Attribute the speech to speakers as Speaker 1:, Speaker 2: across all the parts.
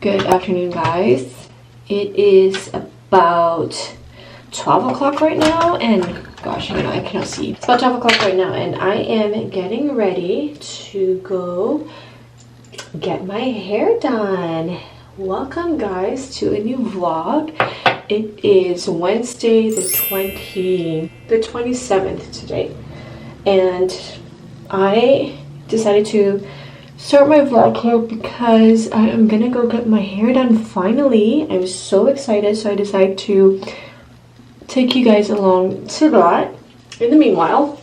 Speaker 1: Good afternoon, guys. It is about 12 o'clock right now, and gosh, I cannot see. It's about 12 o'clock right now, and I am getting ready to go get my hair done. Welcome, guys, to a new vlog. It is Wednesday, the 27th today, and I decided to start my vlog here because I am gonna go get my hair done finally. I'm so excited, so I decided to take you guys along to that. In the meanwhile,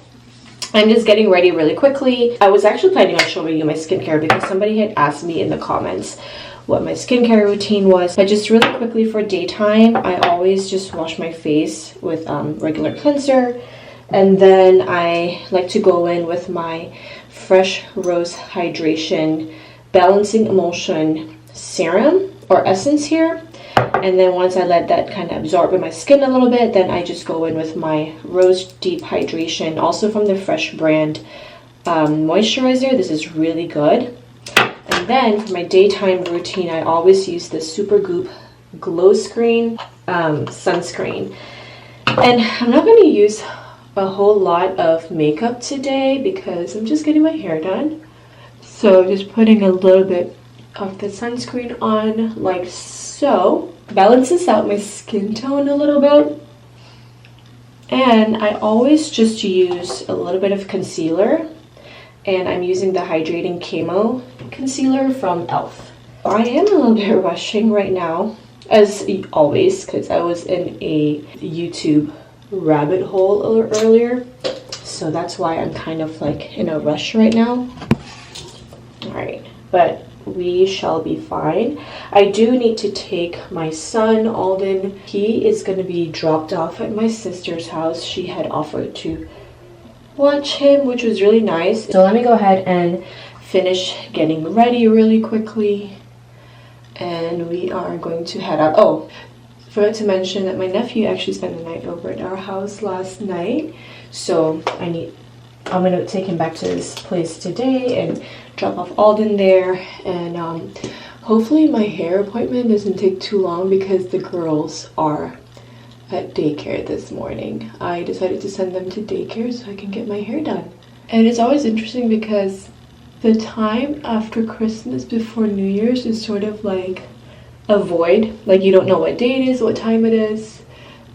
Speaker 1: I'm just getting ready really quickly. I was actually planning on showing you my skincare because somebody had asked me in the comments what my skincare routine was. But just really quickly, for daytime, I always just wash my face with regular cleanser, and then I like to go in with my Fresh Rose Hydration Balancing Emulsion Serum or Essence here. And then once I let that kind of absorb in my skin a little bit, then I just go in with my Rose Deep Hydration, also from the Fresh brand moisturizer. This is really good. And then for my daytime routine, I always use the Supergoop Glow Screen sunscreen. And I'm not going to use a whole lot of makeup today because I'm just getting my hair done. So just putting a little bit of the sunscreen on like so. Balances out my skin tone a little bit. And I always just use a little bit of concealer, and I'm using the Hydrating Camo concealer from e.l.f. I am a little bit rushing right now, as always, because I was in a YouTube rabbit hole earlier, so that's why I'm kind of like in a rush right now. All right, but we shall be fine. I do need to take my son Alden. He is going to be dropped off at my sister's house. She had offered to watch him, which was really nice. So let me go ahead and finish getting ready really quickly, and we are going to head out. Oh, forgot to mention that my nephew actually spent the night over at our house last night, so I'm gonna take him back to his place today and drop off Alden there. And hopefully my hair appointment doesn't take too long because the girls are at daycare this morning. I decided to send them to daycare so I can get my hair done. And it's always interesting because the time after Christmas before New Year's is sort of like a void. Like, you don't know what day it is, what time it is,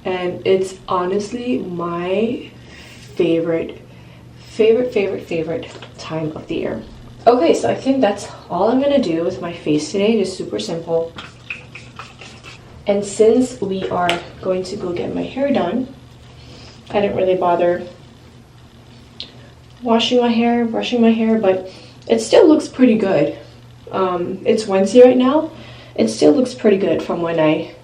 Speaker 1: and it's honestly my favorite time of the year. Okay, so I think that's all I'm gonna do with my face today. Just super simple. And since we are going to go get my hair done, I didn't really bother washing my hair, brushing my hair, but it still looks pretty good. It's Wednesday right now. It still looks pretty good from when I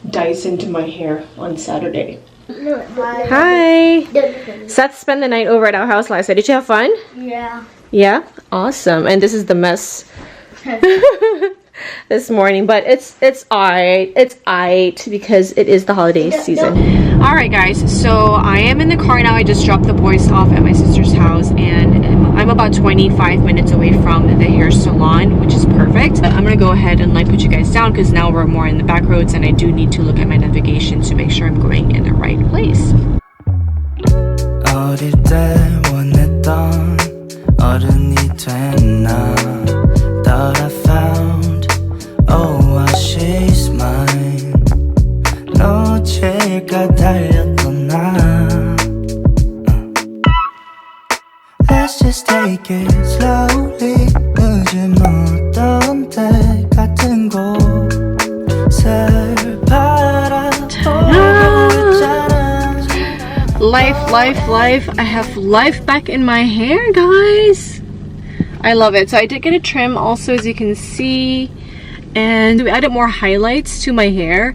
Speaker 1: diced into my hair on Saturday. Hi! Seth spent the night over at our house last night. Did you have fun?
Speaker 2: Yeah.
Speaker 1: Yeah? Awesome. And this is the mess this morning, but it's alright. It's alright because it is the holiday season. Alright, guys, so I am in the car now. I just dropped the boys off at my sister's house, and I'm about 25 minutes away from the hair salon, which is perfect. But I'm gonna go ahead and like put you guys down because now we're more in the back roads, and I do need to look at my navigation to make sure I'm going in the right place. 어릴 때 원했던 어른이 됐나? Thought I found oasis mine. 놓칠까 달렸던 나. Let's just take it slowly. 늦은 어떤 때 같은 곳을 바라보고 있잖아. Life. I have life back in my hair, guys. I love it. So I did get a trim also, as you can see, and we added more highlights to my hair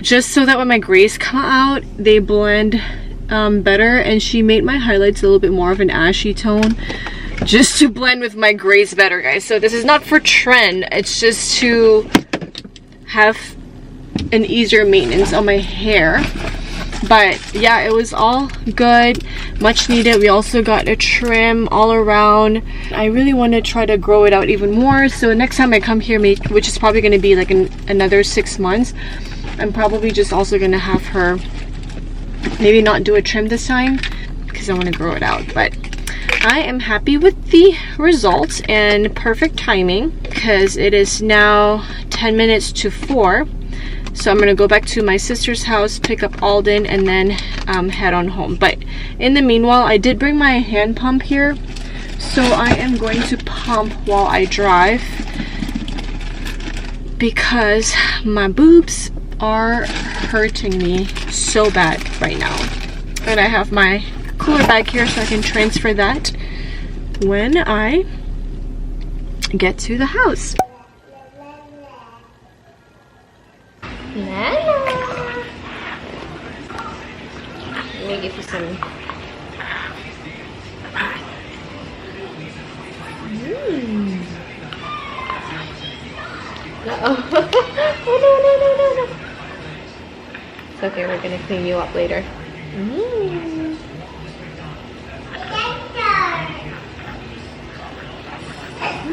Speaker 1: just so that when my grays come out, they blend better. And she made my highlights a little bit more of an ashy tone just to blend with my grays better, guys. So this is not for trend, it's just to have an easier maintenance on my hair. But yeah, it was all good, much needed. We also got a trim all around. I really want to try to grow it out even more, so next time I come here, which is probably going to be like another 6 months, I'm probably just also going to have her maybe not do a trim this time because I want to grow it out. But I am happy with the results and perfect timing because it is now 10 minutes to 4. So I'm gonna go back to my sister's house, pick up Alden, and then head on home. But in the meanwhile, I did bring my hand pump here, so I am going to pump while I drive because my boobs are hurting me so bad right now. And I have my cooler bag here so I can transfer that when I get to the house. Nana. Let me give you some. Uh-oh. Oh, no. It's okay, we're gonna clean you up later.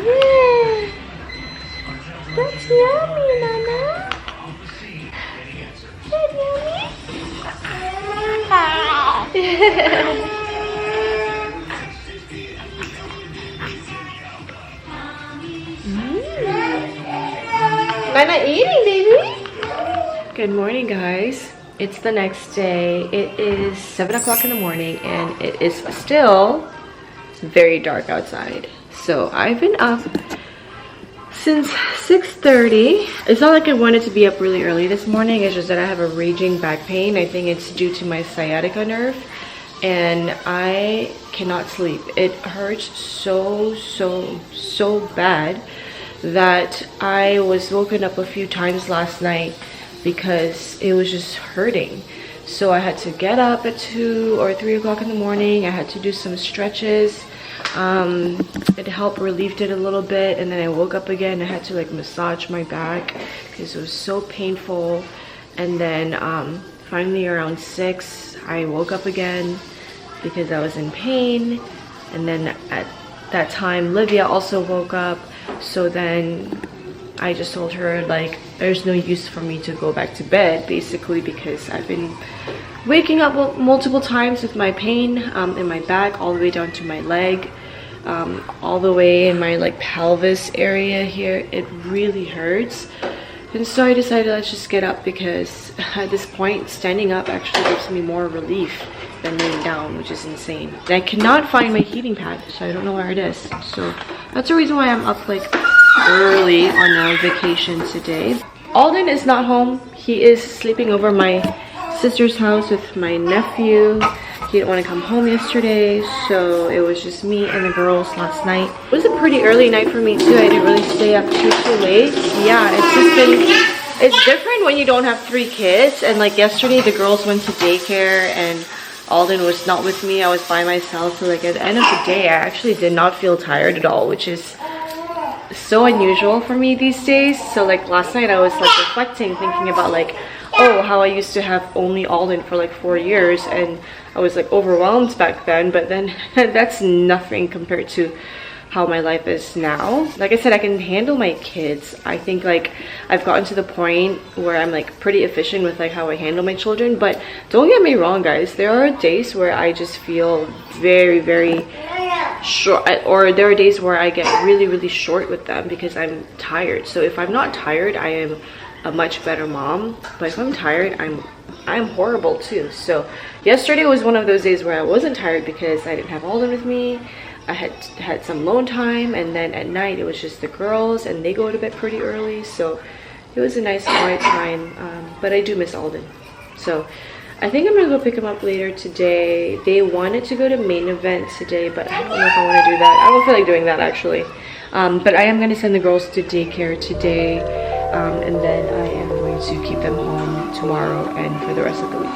Speaker 1: Yeah. That's yummy, Nana. Nana eating, baby. Good morning, guys. It's the next day. It is 7 o'clock in the morning and it is still very dark outside. So I've been up since 6:30. It's not like I wanted to be up really early this morning. It's just that I have a raging back pain. I think it's due to my sciatica nerve and I cannot sleep. It hurts so bad that I was woken up a few times last night because it was just hurting. So I had to get up at 2 or 3 o'clock in the morning. I had to do some stretches. It helped relieved it a little bit, and then I woke up again. I had to like massage my back because it was so painful. And then finally around 6 I woke up again because I was in pain. And then at that time Livia also woke up, so then I just told her like there's no use for me to go back to bed, basically, because I've been waking up multiple times with my pain in my back all the way down to my leg, all the way in my like pelvis area here. It really hurts. And so I decided let's just get up because at this point standing up actually gives me more relief than laying down, which is insane. And I cannot find my heating pad, so I don't know where it is. So that's the reason why I'm up like early on a vacation today. Alden is not home. He is sleeping over my sister's house with my nephew. He didn't want to come home yesterday, so it was just me and the girls last night. It was a pretty early night for me too. I didn't really stay up too late. Yeah, it's just been, it's different when you don't have 3 kids. And like yesterday the girls went to daycare and Alden was not with me. I was by myself, so like at the end of the day I actually did not feel tired at all, which is so unusual for me these days. So like last night I was like reflecting, thinking about like, oh, how I used to have only Alden for like 4 years and I was like overwhelmed back then, but then that's nothing compared to how my life is now. Like I said, I can handle my kids. I think like I've gotten to the point where I'm like pretty efficient with like how I handle my children. But don't get me wrong, guys, there are days where I just feel very short, or there are days where I get really short with them because I'm tired. So if I'm not tired, I am a much better mom, but if I'm tired, I'm horrible too. So yesterday was one of those days where I wasn't tired because I didn't have Alden with me. I had some alone time, and then at night it was just the girls and they go to bed pretty early, so it was a nice quiet time. But I do miss Alden, so I think I'm gonna go pick him up later today. They wanted to go to main event today, but I don't know if I want to do that. I don't feel like doing that actually. But I am going to send the girls to daycare today, and then I am going to keep them home tomorrow and for the rest of the week.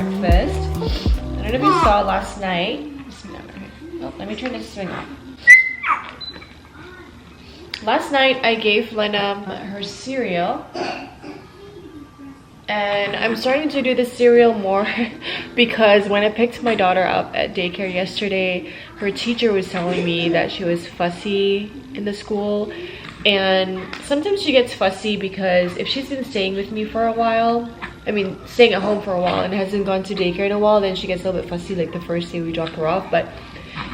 Speaker 1: breakfast. I don't know if you saw last night. Oh, let me turn this swing off. Last night I gave Lena her cereal. And I'm starting to do the cereal more because when I picked my daughter up at daycare yesterday, her teacher was telling me that she was fussy in the school. And sometimes she gets fussy because if she's been staying with me for a while, I mean staying at home for a while and hasn't gone to daycare in a while, then she gets a little bit fussy like the first day we dropped her off. But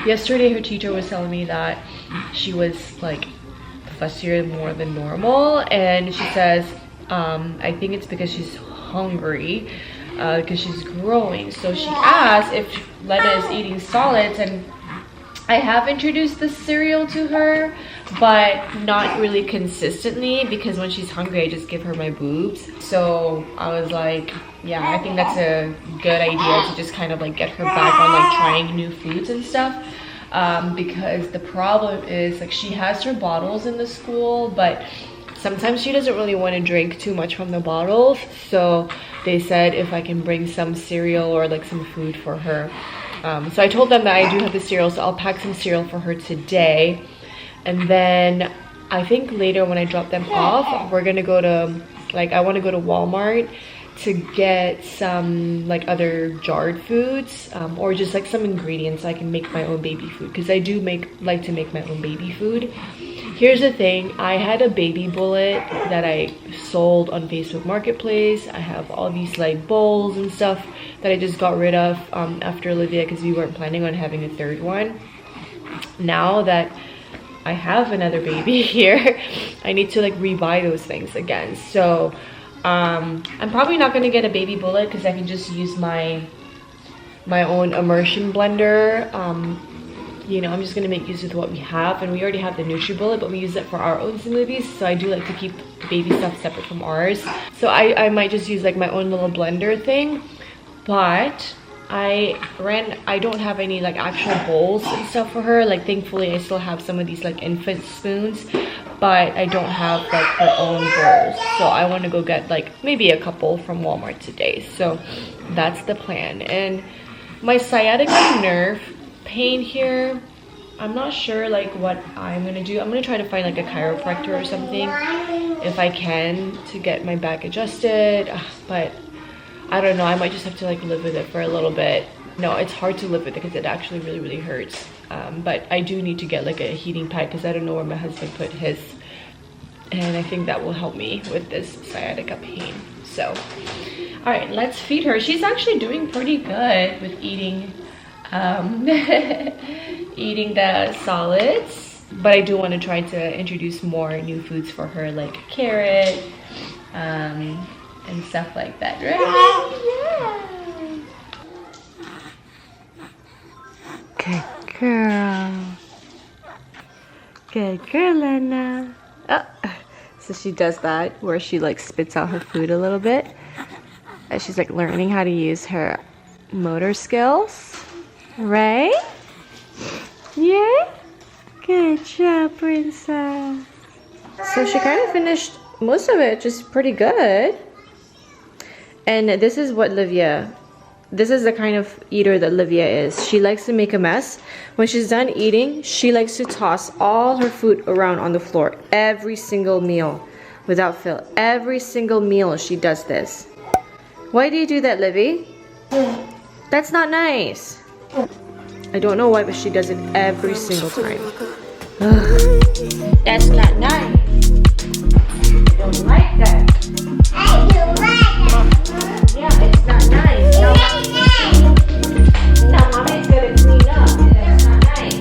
Speaker 1: yesterday her teacher was telling me that she was like fussier more than normal, and she says I think it's because she's hungry because she's growing. So she asked if Lena is eating solids, and I have introduced the cereal to her, but not really consistently because when she's hungry I just give her my boobs. So I was like, yeah, I think that's a good idea to just kind of like get her back on like trying new foods and stuff. Because the problem is like she has her bottles in the school, but sometimes she doesn't really want to drink too much from the bottles. So they said if I can bring some cereal or like some food for her. So I told them that I do have the cereal, so I'll pack some cereal for her today. And then I think later when I drop them off, we're gonna go to, like, I want to go to Walmart to get some like other jarred foods or just like some ingredients so I can make my own baby food, because I do like to make my own baby food. Here's the thing, I had a baby bullet that I sold on Facebook Marketplace. I have all these like bowls and stuff that I just got rid of after Olivia because we weren't planning on having a third one. Now that I have another baby here, I need to like rebuy those things again. So I'm probably not going to get a baby bullet because I can just use my own immersion blender. You know, I'm just going to make use of what we have, and we already have the NutriBullet, but we use it for our own smoothies, so I do like to keep baby stuff separate from ours. So I might just use like my own little blender thing, but I don't have any like actual bowls and stuff for her. Like thankfully I still have some of these like infant spoons, but I don't have like her own bowls. So I want to go get like maybe a couple from Walmart today. So that's the plan. And my sciatica nerve pain here, I'm not sure like what I'm gonna do. I'm gonna try to find like a chiropractor or something if I can to get my back adjusted, but I don't know, I might just have to like live with it for a little bit. No, it's hard to live with it because it actually really hurts. But I do need to get like a heating pad because I don't know where my husband put his, and I think that will help me with this sciatica pain. So all right, let's feed her. She's actually doing pretty good with eating eating the solids, but I do want to try to introduce more new foods for her, like carrot and stuff like that, right? Yeah. Good girl. Good girl, Lena. Oh, so she does that where she like spits out her food a little bit. And she's like learning how to use her motor skills. Right? Yeah? Good job, princess. So she kind of finished most of it, just pretty good. And this is what this is the kind of eater that Livia is. She likes to make a mess. When she's done eating, she likes to toss all her food around on the floor. Every single meal, without fail. Every single meal she does this. Why do you do that, Livy? That's not nice. I don't know why, but she does it every single time. Ugh. That's not nice. I don't like that.
Speaker 2: I do like that.
Speaker 1: Yeah, it's not nice. Now mommy's gonna clean up. That's not nice.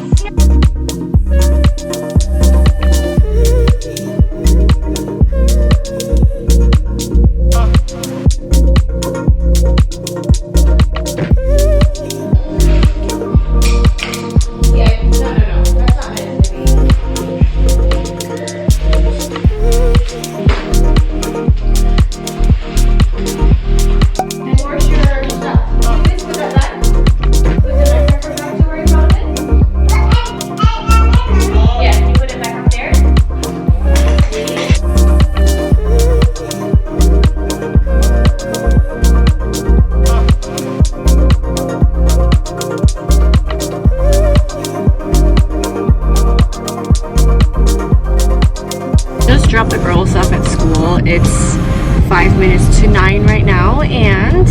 Speaker 1: 5 minutes to 9 right now, and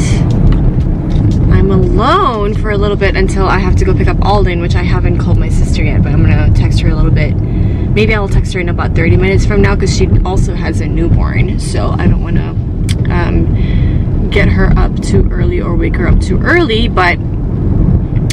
Speaker 1: I'm alone for a little bit until I have to go pick up Alden, which I haven't called my sister yet, but I'm gonna text her a little bit. Maybe I'll text her in about 30 minutes from now because she also has a newborn, so I don't want to get her up too early or wake her up too early. But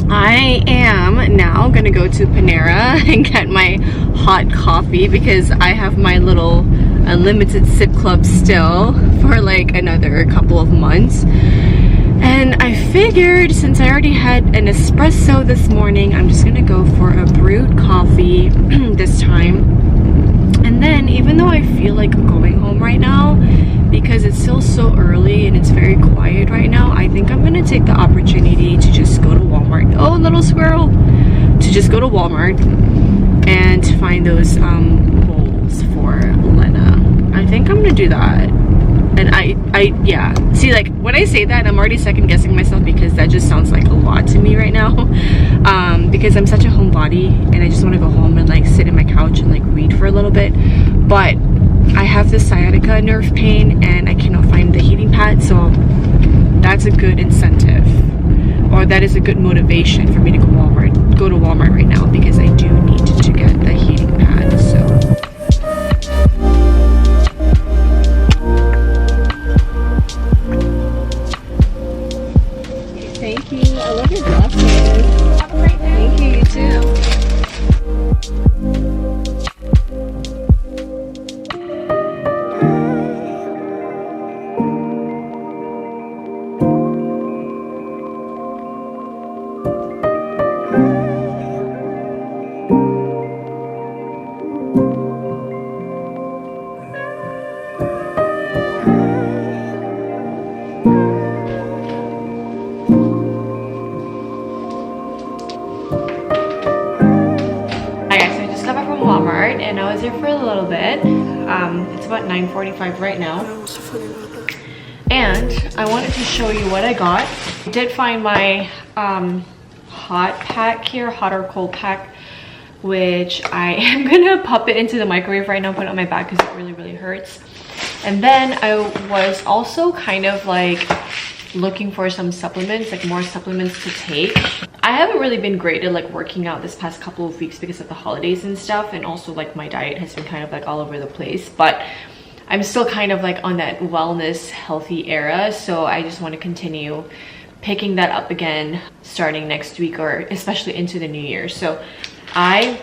Speaker 1: I am now gonna go to Panera and get my hot coffee because I have my little unlimited sip club still for like another couple of months. And I figured since I already had an espresso this morning, I'm just gonna go for a brewed coffee this time. And then even though I feel like going home right now because it's still so early and it's very quiet right now, I think I'm gonna take the opportunity to just go to Walmart. Oh, little squirrel! To just go to Walmart and find those bowls for Lena. I think I'm gonna do that. And yeah, see, like when I say that, I'm already second guessing myself because that just sounds like a lot to me right now. Because I'm such a homebody and I just want to go home and like sit in my couch and like read for a little bit. But I have this sciatica nerve pain and I cannot find the heating pad, so that's a good incentive, or that is a good motivation for me to go to Walmart right now because I do need to get the heating pad. So. Thank you. I love your glasses. Have a great day. Thank you. You too. Walmart and I was here for a little bit. It's about 9:45 right now, and I wanted to show you what I got. I did find my hot pack here, hot or cold pack, which I am gonna pop it into the microwave right now, put it on my back because it really hurts. And then I was also kind of like looking for some supplements, like more supplements to take. I haven't really been great at like working out this past couple of weeks because of the holidays and stuff, and also like my diet has been kind of like all over the place, but I'm still kind of like on that wellness healthy era, so I just want to continue picking that up again starting next week, or especially into the new year. So I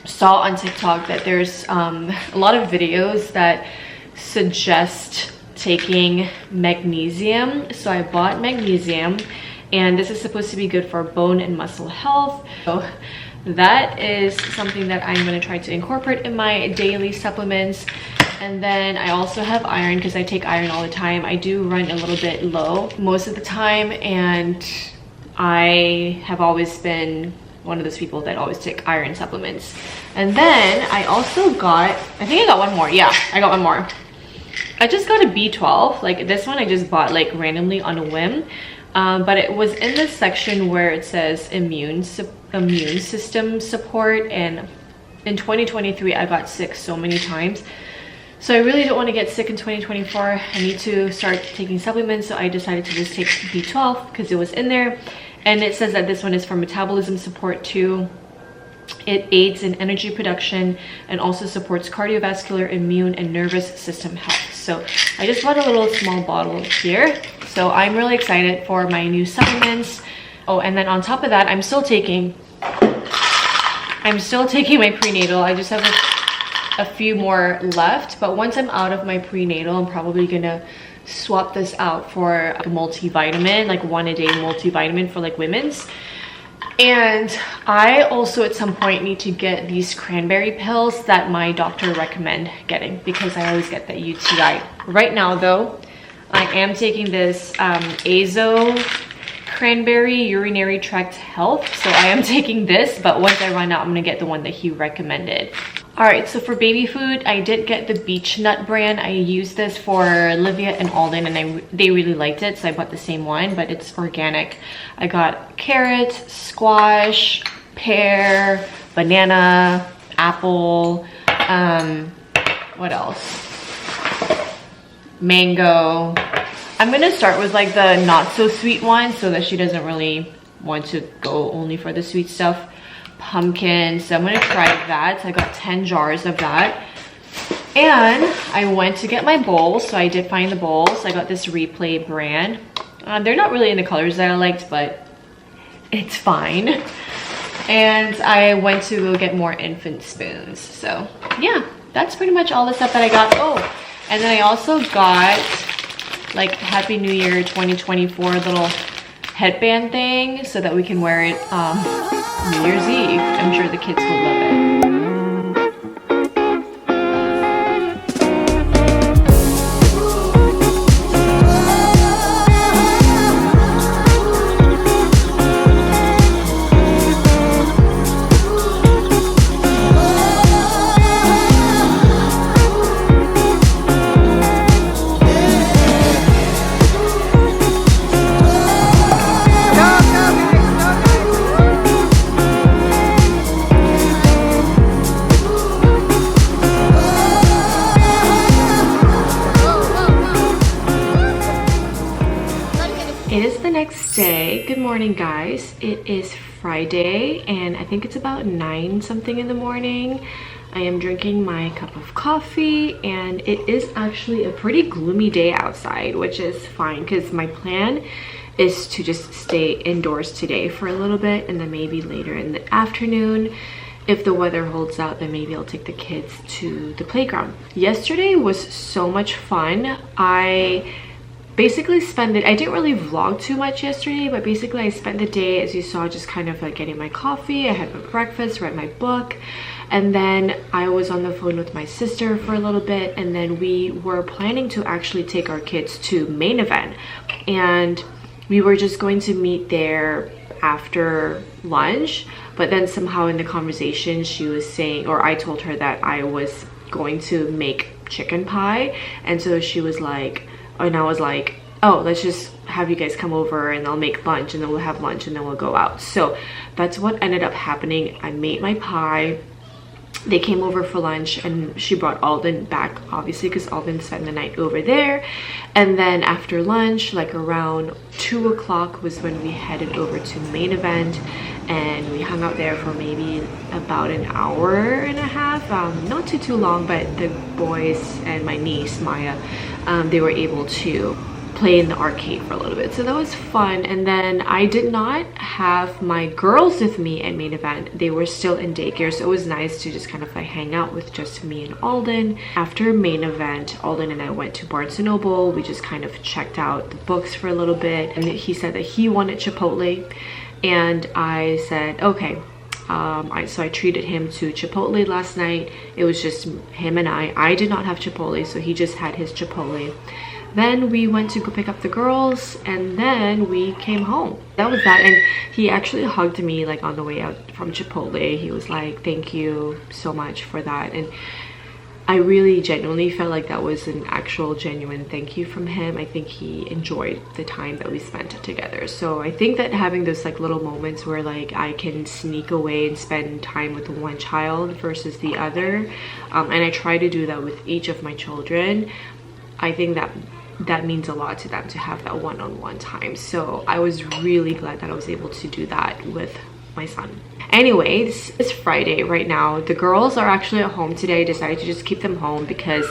Speaker 1: saw on TikTok that there's a lot of videos that suggest taking magnesium. So I bought magnesium, and this is supposed to be good for bone and muscle health. So that is something that I'm going to try to incorporate in my daily supplements. And then I also have iron because I take iron all the time. I do run a little bit low most of the time, and I have always been one of those people that always take iron supplements. And then I also got, I think I got one more. Yeah, I got one more. I just got a B12. Like this one I just bought like randomly on a whim, but it was in this section where it says immune system support, and in 2023 I got sick so many times, so I really don't want to get sick in 2024. I need to start taking supplements, so I decided to just take B12 because it was in there. And it says that this one is for metabolism support too. It aids in energy production and also supports cardiovascular, immune, and nervous system health. So I just bought a little small bottle here. So I'm really excited for my new supplements. Oh, and then on top of that, I'm still taking my prenatal. I just have a few more left, but once I'm out of my prenatal, I'm probably gonna swap this out for a multivitamin, like 1 a day multivitamin for like women's. And I also at some point need to get these cranberry pills that my doctor recommend getting because I always get that UTI. Right now though, I am taking this Azo cranberry urinary tract health. So I am taking this, but once I run out, I'm gonna get the one that he recommended. All right, so for baby food, I did get the Beech Nut brand. I used this for Olivia and Alden, and they really liked it, so I bought the same one, but it's organic. I got carrot, squash, pear, banana, apple, what else? mango. I'm gonna start with like the not so sweet one so that she doesn't really want to go only for the sweet stuff. Pumpkin, so I'm gonna try that. So I got 10 jars of that. And I went to get my bowls, so I did find the bowls. I got this Replay brand. They're not really in the colors that I liked, but it's fine. And I went to go get more infant spoons. So yeah, that's pretty much all the stuff that I got. Oh, and then I also got like Happy New Year 2024 little headband thing so that we can wear it New Year's Eve. I'm sure the kids will love it. It is the next day. Good morning, guys. It is Friday and I think it's about 9 something in the morning. I am drinking my cup of coffee and it is actually a pretty gloomy day outside, which is fine because my plan is to just stay indoors today for a little bit and then maybe later in the afternoon, if the weather holds out, then maybe I'll take the kids to the playground. Yesterday was so much fun. I basically spent it, I didn't really vlog too much yesterday, but basically I spent the day, as you saw, just kind of like getting my coffee. I had my breakfast, read my book, and then I was on the phone with my sister for a little bit, and then we were planning to actually take our kids to Main Event, and we were just going to meet there after lunch. But then somehow in the conversation she was saying, or I told her that I was going to make chicken pie, and so she was like, and I was like, oh, let's just have you guys come over and I'll make lunch and then we'll have lunch and then we'll go out. So that's what ended up happening. I made my pie. They came over for lunch and she brought Alden back, obviously, because Alden spent the night over there. And then after lunch, like around 2 o'clock was when we headed over to Main Event, and we hung out there for maybe about an hour and a half. Not too long, but the boys and my niece Maya, they were able to play in the arcade for a little bit, so that was fun. And then I did not have my girls with me at Main Event. They were still in daycare, so it was nice to just kind of like hang out with just me and Alden. After Main Event, Alden and I went to Barnes & Noble. We just kind of checked out the books for a little bit, and he said that he wanted Chipotle, and I said okay. So I treated him to Chipotle last night. It was just him and I did not have Chipotle, so he just had his Chipotle. Then we went to go pick up the girls, and then we came home. That was that. And he actually hugged me like on the way out from Chipotle. He was like, thank you so much for that. And I really genuinely felt like that was an actual genuine thank you from him. I think he enjoyed the time that we spent together. So I think that having those like little moments where like I can sneak away and spend time with one child versus the other, and I try to do that with each of my children, I think that means a lot to them, to have that one-on-one time. So I was really glad that I was able to do that with my son. Anyways, it's Friday right now. The girls are actually at home today. I decided to just keep them home because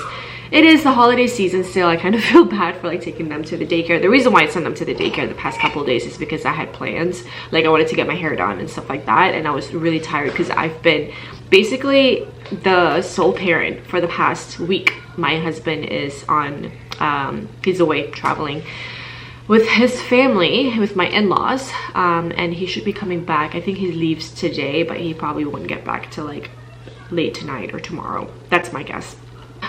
Speaker 1: it is the holiday season still. I kind of feel bad for like taking them to the daycare. The reason why I sent them to the daycare the past couple of days is because I had plans. Like I wanted to get my hair done and stuff like that, and I was really tired because I've been basically the sole parent for the past week. My husband is on he's away traveling with his family, with my in-laws, and he should be coming back. I think he leaves today, but he probably won't get back till like late tonight or tomorrow. That's my guess.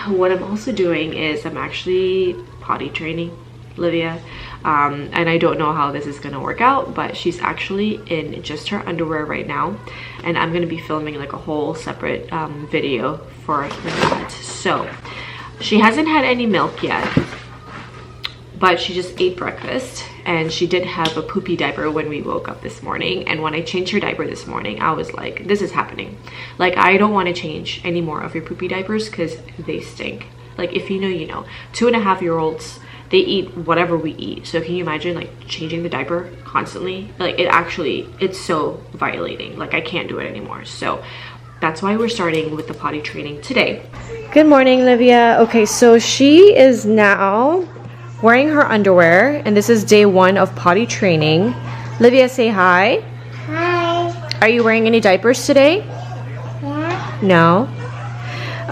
Speaker 1: What I'm also doing is I'm actually potty training Olivia, and I don't know how this is gonna work out, but she's actually in just her underwear right now, and I'm gonna be filming like a whole separate video for that. So she hasn't had any milk yet, but she just ate breakfast, and she did have a poopy diaper when we woke up this morning. And when I changed her diaper this morning, I was like, this is happening. Like, I don't want to change any more of your poopy diapers because they stink. Like, if you know, you know. 2.5-year-olds, they eat whatever we eat. So can you imagine like changing the diaper constantly? Like, it's so violating. Like, I can't do it anymore. So that's why we're starting with the potty training today. Good morning, Livia. Okay, so she is now wearing her underwear, and this is day 1 of potty training. Livia, say hi.
Speaker 2: Hi.
Speaker 1: Are you wearing any diapers today?
Speaker 2: Yeah.
Speaker 1: No.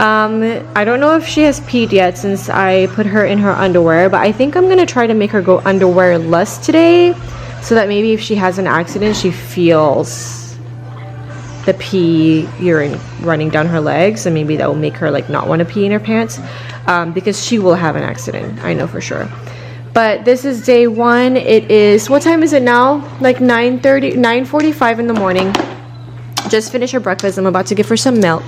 Speaker 1: I don't know if she has peed yet since I put her in her underwear, but I think I'm gonna try to make her go underwear-less today, so that maybe if she has an accident, she feels the pee urine running down her legs, and maybe that will make her like not want to pee in her pants, because she will have an accident, I know for sure. But this is day 1. It is, what time is it now? Like 9:30, 9:45 in the morning. Just finished her breakfast. I'm about to give her some milk,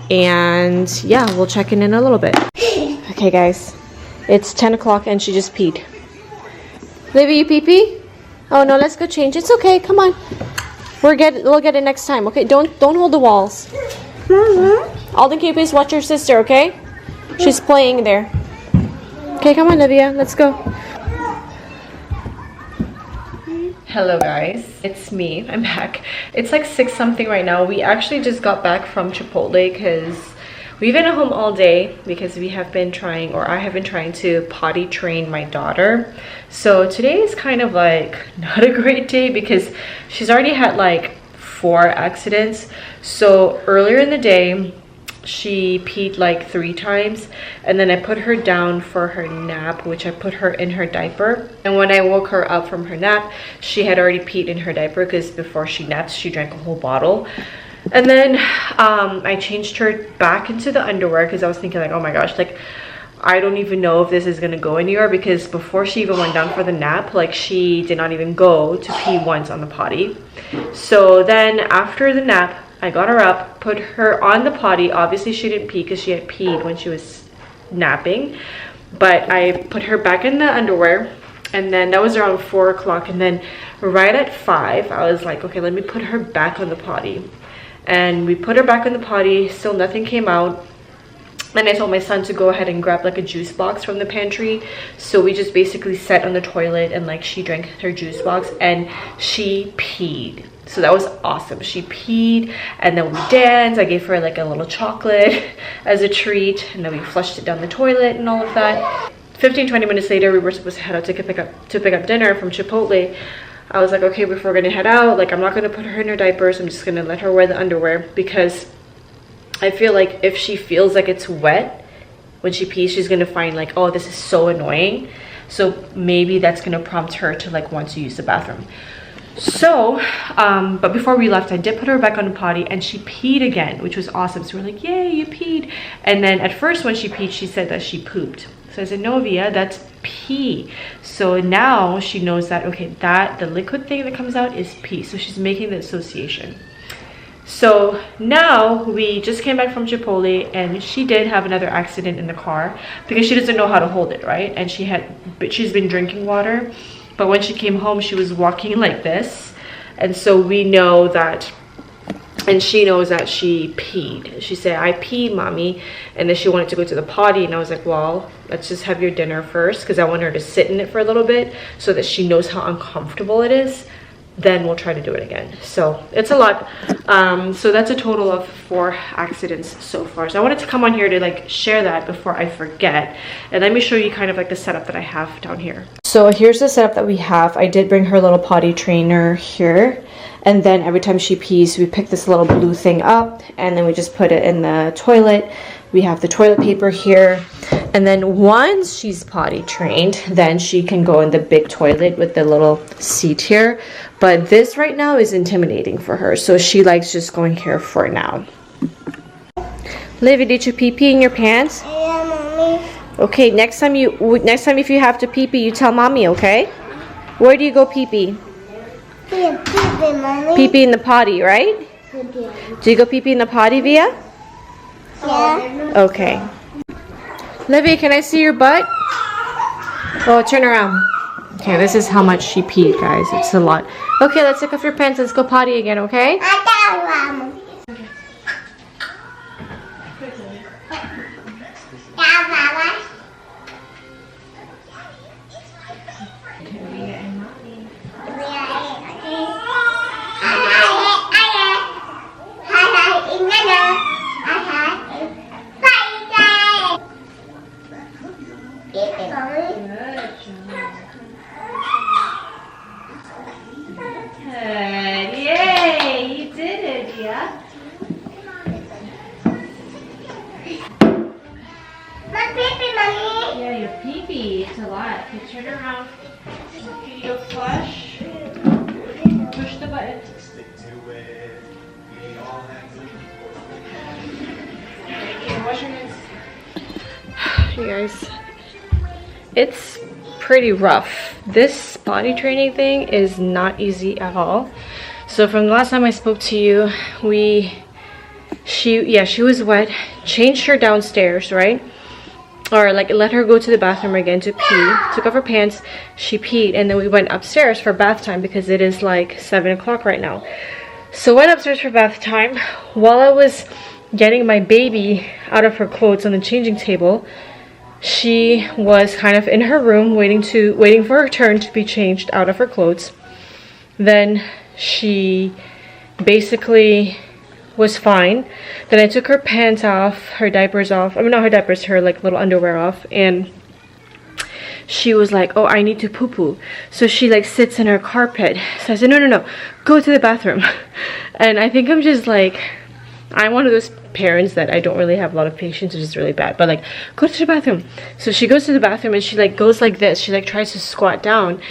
Speaker 1: and yeah, we'll check in a little bit. Okay guys, it's 10 o'clock and she just peed. Livy, you pee-pee? Oh no, let's go change. It's okay, come on. We'll get it next time, okay? Don't hold the walls. Alden, can you please watch your sister, okay? She's playing there. Okay, come on, Livia, let's go. Hello guys, it's me. I'm back. It's like 6 something right now. We actually just got back from Chipotle because we've been at home all day because we have been trying, or I have been trying to potty train my daughter. So today is kind of like not a great day because she's already had like 4 accidents. So earlier in the day, she peed like 3 times, and then I put her down for her nap, which I put her in her diaper. And when I woke her up from her nap, she had already peed in her diaper because before she napped, she drank a whole bottle. And then I changed her back into the underwear because I was thinking like, oh my gosh, like I don't even know if this is gonna go anywhere, because before she even went down for the nap, like she did not even go to pee once on the potty. So then after the nap, I got her up, put her on the potty. Obviously she didn't pee because she had peed when she was napping, but I put her back in the underwear, and then that was around 4 o'clock. And then right at 5, I was like, okay, let me put her back on the potty. And we put her back on the potty, still nothing came out. And I told my son to go ahead and grab like a juice box from the pantry. So we just basically sat on the toilet and like she drank her juice box and she peed. So that was awesome. She peed, and then we danced. I gave her like a little chocolate as a treat, and then we flushed it down the toilet and all of that. 15-20 minutes later, we were supposed to head out to pick up dinner from Chipotle. I was like, okay, before we're gonna head out, like I'm not gonna put her in her diapers. I'm just gonna let her wear the underwear, because I feel like if she feels like it's wet when she pees, she's gonna find like, oh, this is so annoying. So maybe that's gonna prompt her to like want to use the bathroom. So but before we left, I did put her back on the potty, and she peed again, which was awesome. So we're like, yay, you peed. And then at first when she peed, she said that she pooped. So I said, no, Via, that's pee. So now she knows that, okay, that the liquid thing that comes out is pee. So she's making the association. So now we just came back from Chipotle, and she did have another accident in the car because she doesn't know how to hold it, right? And she's been drinking water, but when she came home, she was walking like this. And so we know that, and she knows that she peed. She said, I peed, mommy. And then she wanted to go to the potty, and I was like, well, let's just have your dinner first, because I want her to sit in it for a little bit so that she knows how uncomfortable it is. Then we'll try to do it again. So it's a lot. So that's a total of 4 accidents so far. So I wanted to come on here to like share that before I forget. And let me show you kind of like the setup that I have down here. So here's the setup that we have. I did bring her little potty trainer here. And then every time she pees, we pick this little blue thing up, and then we just put it in the toilet. We have the toilet paper here. And then once she's potty trained, then she can go in the big toilet with the little seat here. But this right now is intimidating for her, so she likes just going here for now. Livy, did you pee-pee in your pants?
Speaker 2: Yeah, mommy.
Speaker 1: Okay, next time if you have to pee-pee, you tell mommy, okay? Where do you go pee-pee?
Speaker 2: Yeah, pee-pee, mommy.
Speaker 1: Pee-pee in the potty, right?
Speaker 2: Pee-pee.
Speaker 1: Do you go pee-pee in the potty, Via?
Speaker 2: Yeah.
Speaker 1: Okay. Livy, can I see your butt? Oh, turn around. Okay, this is how much she peed, guys. It's a lot. Okay, let's take off your pants. Let's go potty again, okay?
Speaker 2: Yeah.
Speaker 1: Good. Yay! You did it, yeah.
Speaker 2: My baby, mommy.
Speaker 1: Yeah, your pee-pee. It's a lot. Okay, turn around. Can you flush? Push the button. Okay, wash your hands. You guys, it's pretty rough. This potty training thing is not easy at all. So from the last time I spoke to you, she was wet, changed her downstairs, right? Or like let her go to the bathroom again to pee, took off her pants, she peed, and then we went upstairs for bath time because it is like 7 o'clock right now. So went upstairs for bath time. While I was getting my baby out of her clothes on the changing table, she was kind of in her room waiting for her turn to be changed out of her clothes. Then she basically was fine. Then I took her pants off, her diapers off. I mean, not her diapers, her like little underwear off, and she was like, oh, I need to poo poo. So she like sits in her carpet. So I said, no, go to the bathroom. And I think I'm just like, I'm one of those parents that I don't really have a lot of patience, which is really bad, but like, go to the bathroom. So she goes to the bathroom and she like goes like this. She like tries to squat down,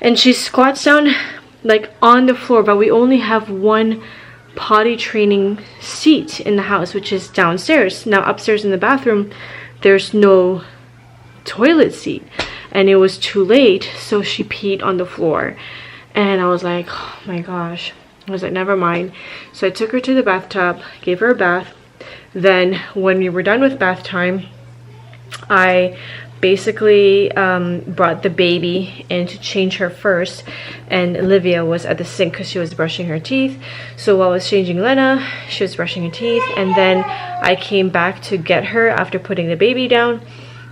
Speaker 1: and she squats down like on the floor, but we only have one potty training seat in the house, which is downstairs. Now upstairs in the bathroom there's no toilet seat, and it was too late, so she peed on the floor. And I was like, oh my gosh. I was like, never mind. So I took her to the bathtub, gave her a bath. Then when we were done with bath time, I basically brought the baby in to change her first, and Olivia was at the sink because she was brushing her teeth. So while I was changing Lena, she was brushing her teeth, and then I came back to get her after putting the baby down.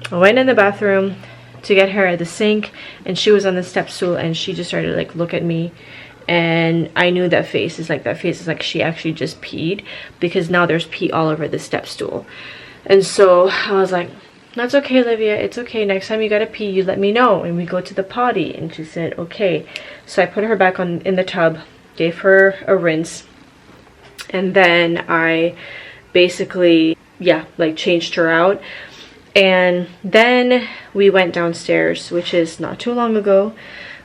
Speaker 1: I went in the bathroom to get her at the sink, and she was on the step stool, and she just started to like look at me, and I knew that face is like she actually just peed, because now there's pee all over the step stool. And so I was like, that's okay, Olivia, it's okay, next time you gotta pee, you let me know and we go to the potty. And she said okay. So I put her back in the tub, gave her a rinse, and then I basically like changed her out. And then we went downstairs, which is not too long ago.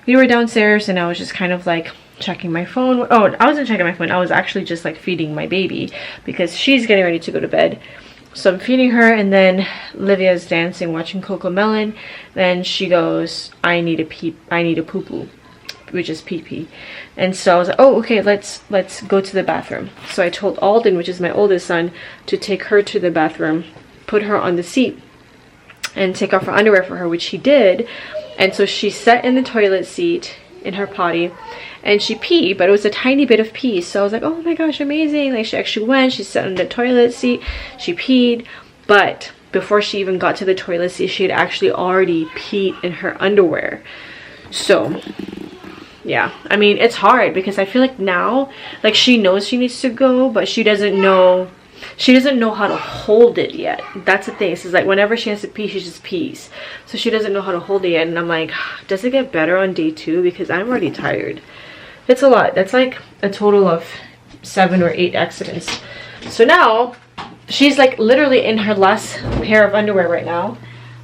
Speaker 1: We were downstairs and I was just kind of like checking my phone. Oh, I wasn't checking my phone, I was actually just like feeding my baby because she's getting ready to go to bed. So I'm feeding her, and then Livia's dancing, watching Coco Melon. Then she goes, I need a poo poo, which is pee pee. And so I was like, oh, okay, let's go to the bathroom. So I told Alden, which is my oldest son, to take her to the bathroom, put her on the seat, and take off her underwear for her, which he did. And so she sat in the toilet seat in her potty, and she peed, but it was a tiny bit of pee. So I was like, oh my gosh, amazing. Like, she actually went, she sat in the toilet seat, she peed. But before she even got to the toilet seat, she had actually already peed in her underwear. So yeah, I mean, it's hard because I feel like now, like, she knows she needs to go, but she doesn't know how to hold it yet. That's the thing. It's like whenever she has to pee, she just pees. So she doesn't know how to hold it yet. And I'm like, does it get better on day 2? Because I'm already tired. It's a lot. That's like a total of 7 or 8 accidents. So now she's like literally in her last pair of underwear right now,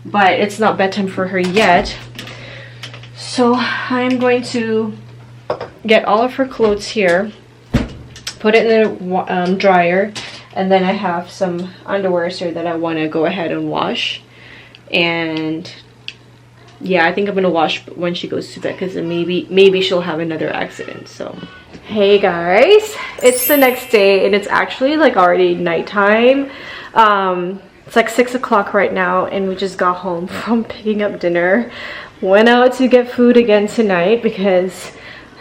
Speaker 1: but it's not bedtime for her yet. So I'm going to get all of her clothes here, put it in the dryer, and then I have some underwear here that I want to go ahead and wash. And yeah, I think I'm gonna wash when she goes to bed, because maybe she'll have another accident. So hey guys, it's the next day and it's actually like already nighttime. It's like 6 o'clock right now, and we just got home from picking up dinner. Went out to get food again tonight because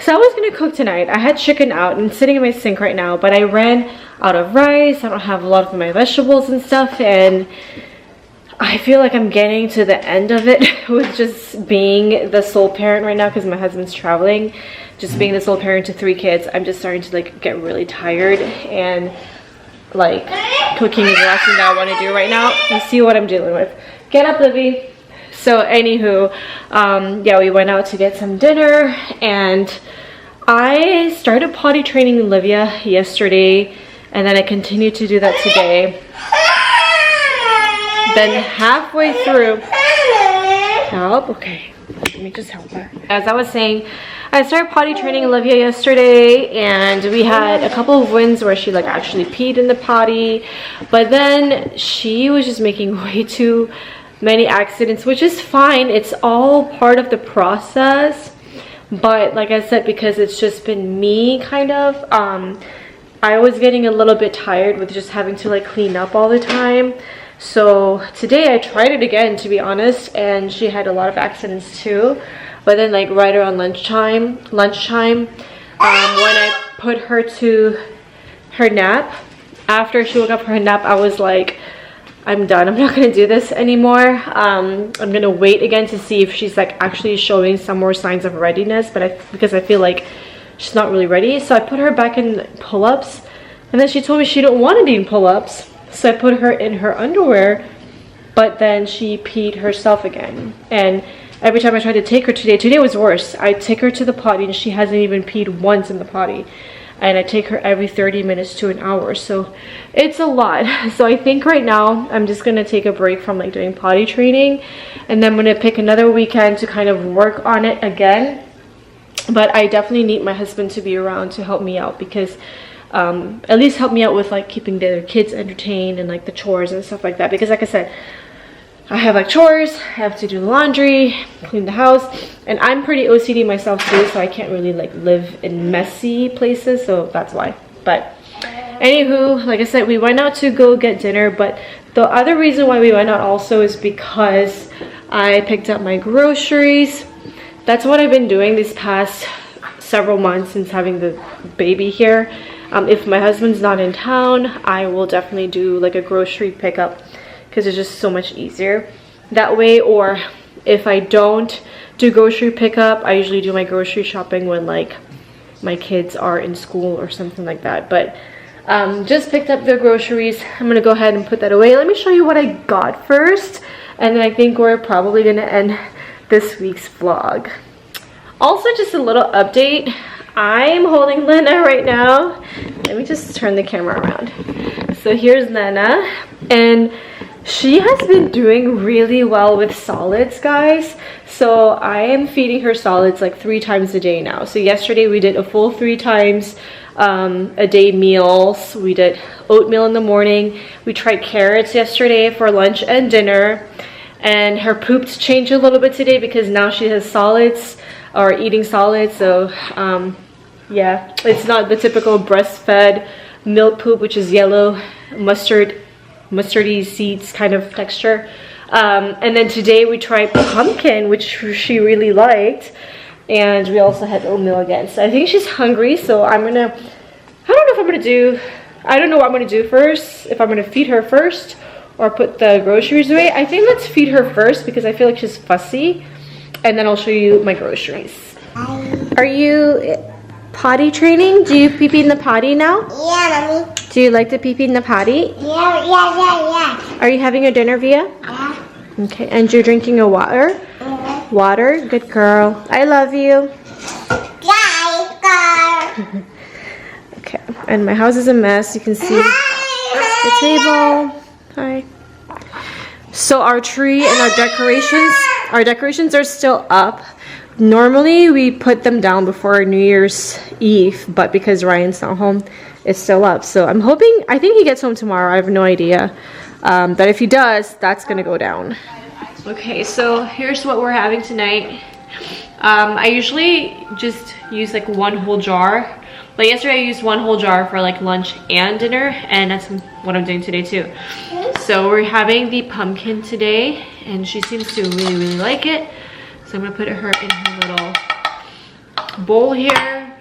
Speaker 1: I was gonna cook tonight. I had chicken out and it's sitting in my sink right now, but I ran out of rice. I don't have a lot of my vegetables and stuff, and I feel like I'm getting to the end of it with just being the sole parent right now because my husband's traveling. Just being the sole parent to 3 kids, I'm just starting to like get really tired, and like cooking is the last thing that I want to do right now. You see what I'm dealing with. Get up, Livy. So anywho, yeah, we went out to get some dinner, and I started potty training Olivia yesterday, and then I continued to do that today. Then halfway through, help, okay, let me just help her. As I was saying, I started potty training Olivia yesterday, and we had a couple of wins where she like actually peed in the potty, but then she was just making way too many accidents, which is fine. It's all part of the process, but like I said, because it's just been me kind of, I was getting a little bit tired with just having to like clean up all the time. So today I tried it again, to be honest, and she had a lot of accidents too. But then like right around lunchtime, when I put her to her nap, after she woke up from her nap, I was like, I'm done. I'm not gonna do this anymore. I'm gonna wait again to see if she's like actually showing some more signs of readiness, but because I feel like she's not really ready. So I put her back in pull-ups, and then she told me she didn't want to be in pull-ups. So I put her in her underwear, but then she peed herself again. And every time I tried to take her today was worse. I take her to the potty and she hasn't even peed once in the potty. And I take her every 30 minutes to an hour. So it's a lot. So I think right now I'm just going to take a break from like doing potty training. And then I'm going to pick another weekend to kind of work on it again. But I definitely need my husband to be around to help me out, because at least help me out with like keeping the other kids entertained and like the chores and stuff like that. Because like I said, I have like chores, I have to do the laundry, clean the house, and I'm pretty OCD myself too, so I can't really like live in messy places, so that's why. But anywho, like I said, we went out to go get dinner, but the other reason why we went out also is because I picked up my groceries. That's what I've been doing these past several months since having the baby here. If my husband's not in town, I will definitely do like a grocery pickup, because it's just so much easier that way. Or if I don't do grocery pickup, I usually do my grocery shopping when like my kids are in school or something like that. But just picked up the groceries. I'm gonna go ahead and put that away. Let me show you what I got first, and then I think we're probably gonna end this week's vlog. Also, just a little update. I'm holding Lena right now. Let me just turn the camera around. So here's Lena, and she has been doing really well with solids, guys. So I am feeding her solids like 3 times a day now. So yesterday we did a full 3 times a day meals. We did oatmeal in the morning. We tried carrots yesterday for lunch and dinner, and her poops changed a little bit today because now she has solids, or eating solids. So yeah, it's not the typical breastfed milk poop, which is yellow mustardy seeds kind of texture. And then today we tried pumpkin, which she really liked, and we also had oatmeal again. So I think she's hungry, so I don't know what I'm gonna do first, if I'm gonna feed her first or put the groceries away. I think let's feed her first because I feel like she's fussy, and then I'll show you my groceries. Are you potty training? Do you pee-pee in the potty now?
Speaker 2: Yeah, mommy.
Speaker 1: Do you like to pee-pee in the potty?
Speaker 2: Yeah.
Speaker 1: Are you having your dinner, Via?
Speaker 2: Yeah.
Speaker 1: Okay, and you're drinking a water?
Speaker 2: Yeah.
Speaker 1: Water? Good girl. I love you.
Speaker 2: Yeah.
Speaker 1: Okay, and my house is a mess. You can see the table. Hi. So our tree and our decorations are still up. Normally we put them down before New Year's Eve, but because Ryan's not home, it's still up. So I'm hoping, I think he gets home tomorrow. I have no idea. But if he does, that's gonna go down. Okay, so here's what we're having tonight. I usually just use like 1 whole jar. But yesterday I used 1 whole jar for like lunch and dinner, and that's what I'm doing today too. So we're having the pumpkin today, and she seems to really like it. So I'm gonna put her in her little bowl here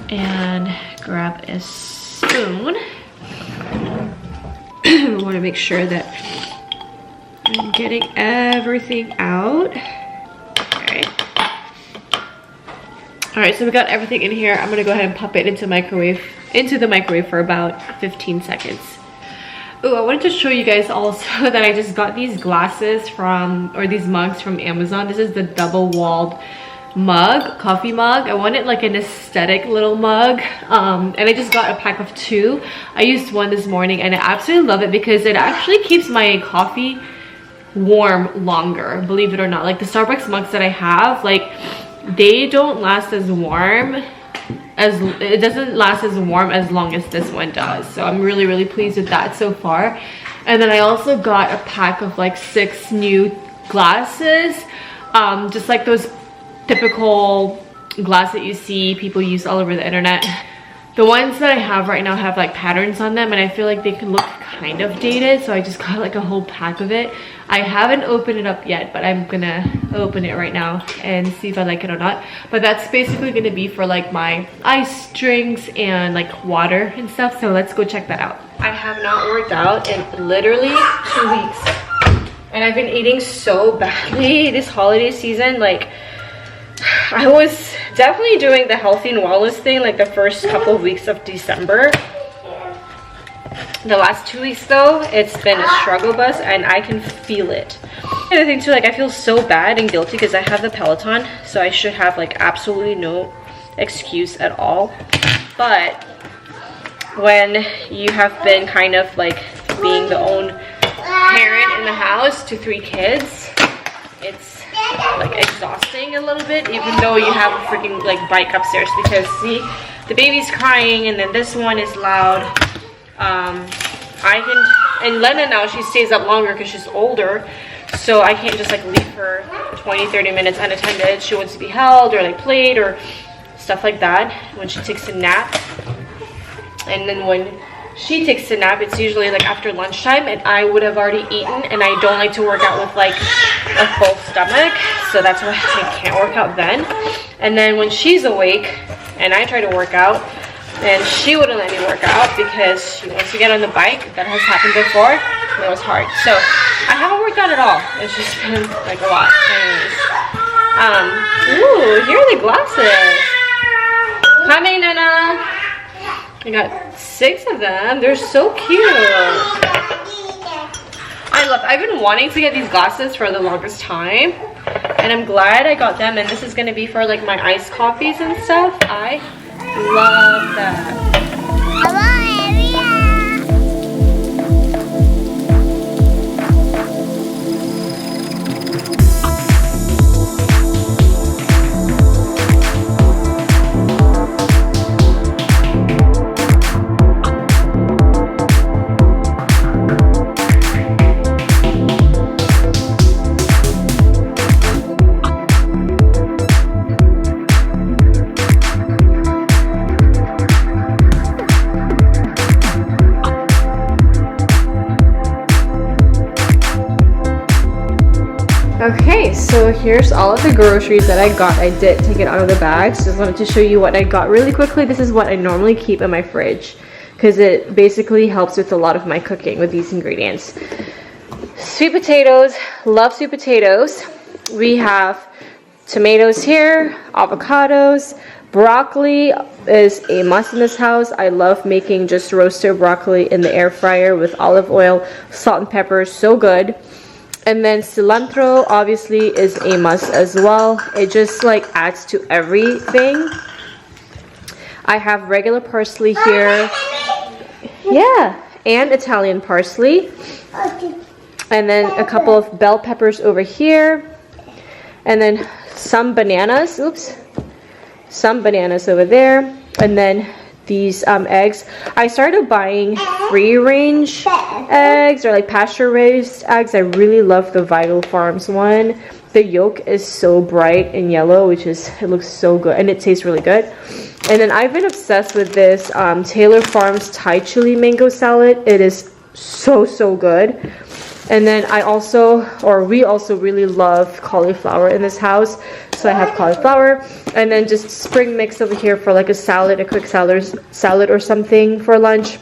Speaker 1: and grab a spoon. We want to make sure that I'm getting everything out. Okay. Alright, so we got everything in here. I'm gonna go ahead and pop it into the microwave for about 15 seconds. Oh, I wanted to show you guys also that I just got these glasses or these mugs from Amazon. This is the double-walled mug, coffee mug. I wanted like an aesthetic little mug, and I just got a pack of 2. I used one this morning and I absolutely love it because it actually keeps my coffee warm longer, believe it or not. Like the Starbucks mugs that I have, like they don't last as warm as it doesn't last as warm as long as this one does. So I'm really pleased with that so far. And then I also got a pack of like 6 new glasses, just like those typical glass that you see people use all over the internet. The ones that I have right now have like patterns on them and I feel like they can look kind of dated, so I just got like a whole pack of it. I haven't opened it up yet, but I'm gonna open it right now and see if I like it or not. But that's basically gonna be for like my ice drinks and like water and stuff, so let's go check that out. I have not worked out in literally 2 weeks and I've been eating so badly this holiday season. Like I was definitely doing the healthy and wellness thing like the first couple of weeks of December. The last 2 weeks though, it's been a struggle bus and I can feel it. And I think too, like I feel so bad and guilty because I have the Peloton, so I should have like absolutely no excuse at all. But when you have been kind of like being the own parent in the house to 3 kids, it's like exhausting a little bit, even though you have a freaking like bike upstairs, because see, the baby's crying and then this one is loud. And Lena now, she stays up longer because she's older, so I can't just like leave her 20-30 minutes unattended. She wants to be held or like played or stuff like that when she takes a nap. And then when she takes a nap, it's usually like after lunchtime and I would have already eaten, and I don't like to work out with like a full stomach, so that's why I can't work out then. And then when she's awake and I try to work out, and she wouldn't let me work out because she wants to get on the bike. That has happened before. It was hard. So I haven't worked out at all. It's just been like a lot. Anyways. Ooh, here are the glasses. Coming, Nana. I got 6 of them. They're so cute. I've been wanting to get these glasses for the longest time, and I'm glad I got them. And this is gonna be for like my iced coffees and stuff. I love that. Okay, so here's all of the groceries that I got. I did take it out of the bags. Just wanted to show you what I got really quickly. This is what I normally keep in my fridge because it basically helps with a lot of my cooking with these ingredients. Sweet potatoes, love sweet potatoes. We have tomatoes here, avocados, broccoli is a must in this house. I love making just roasted broccoli in the air fryer with olive oil, salt and pepper, so good. And then cilantro obviously is a must as well. It just like adds to everything. I have regular parsley here. Yeah, and Italian parsley. And then a couple of bell peppers over here. And then some bananas. Oops. Some bananas over there. And then these eggs. I started buying free range eggs or like pasture raised eggs. I really love the Vital Farms one. The yolk is so bright and yellow, it looks so good and it tastes really good. And then I've been obsessed with this Taylor Farms Thai chili mango salad. It is so good. And then we also really love cauliflower in this house. So I have cauliflower, and then just spring mix over here for like a salad, a quick salad or something for lunch.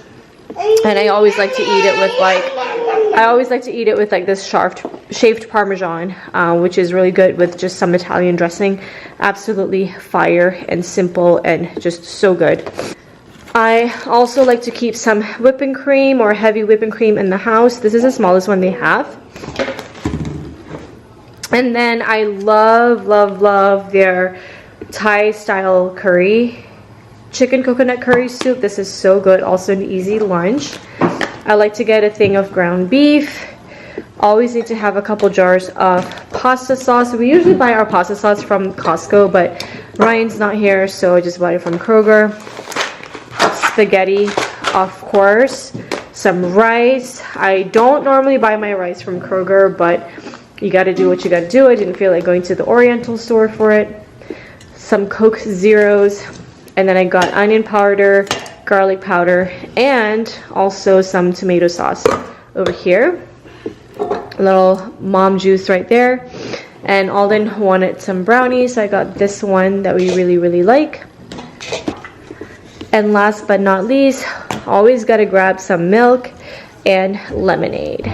Speaker 1: And I always like to eat it with like I always like to eat it with like this shaved Parmesan, which is really good with just some Italian dressing. Absolutely fire and simple and just so good. I also like to keep some whipping cream or heavy whipping cream in the house. This is the smallest one they have. And then I love, love, love their Thai style curry. Chicken coconut curry soup. This is so good. Also an easy lunch. I like to get a thing of ground beef. Always need to have a couple jars of pasta sauce. We usually buy our pasta sauce from Costco, but Ryan's not here, so I just bought it from Kroger. Spaghetti, of course. Some rice. I don't normally buy my rice from Kroger, but you gotta do what you gotta do. I didn't feel like going to the Oriental store for it. Some Coke Zeros. And then I got onion powder, garlic powder, and also some tomato sauce over here. A little mom juice right there. And Alden wanted some brownies, so I got this one that we really, really like. And last but not least, always gotta grab some milk and lemonade.